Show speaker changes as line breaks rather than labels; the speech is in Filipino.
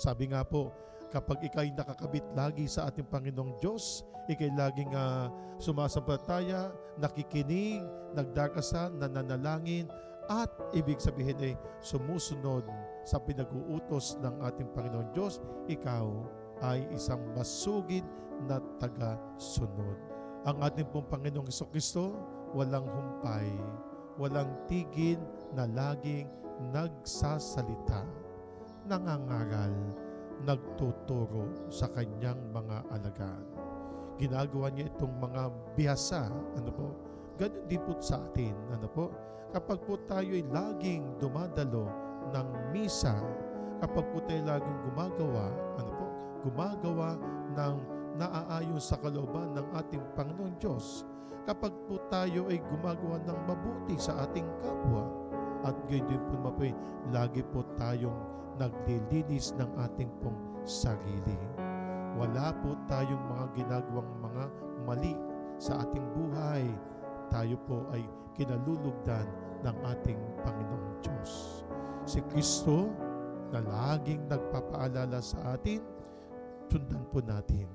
Sabi nga po, kapag ikay nakakabit lagi sa ating Panginoong Diyos, ikay laging sumasampalataya, nakikinig, nagdarasal, nananalangin, at ibig sabihin ay sumusunod sa pinag-uutos ng ating Panginoong Diyos, ikaw ay isang masugid na taga-sunod. Ang ating pong Panginoong Hesukristo, walang humpay, walang tigil na laging nagsasalita, nangangaral, nagtuturo sa kanyang mga alagad. Ginagawa niya itong mga bihasa, ganun din po sa atin, kapag po tayo ay laging dumadalo ng misa, kapag po tayo laging gumagawa ng naaayon sa kalooban ng ating Panginoong Diyos, kapag po tayo ay gumagawa ng mabuti sa ating kapwa, at gayon din po lagi po tayong naglilinis ng ating pong sarili. Wala po tayong mga ginagawang mga mali sa ating buhay. Tayo po ay kinalulugdan ng ating Panginoong Diyos. Si Kristo na laging nagpapaalala sa atin, sundan po natin.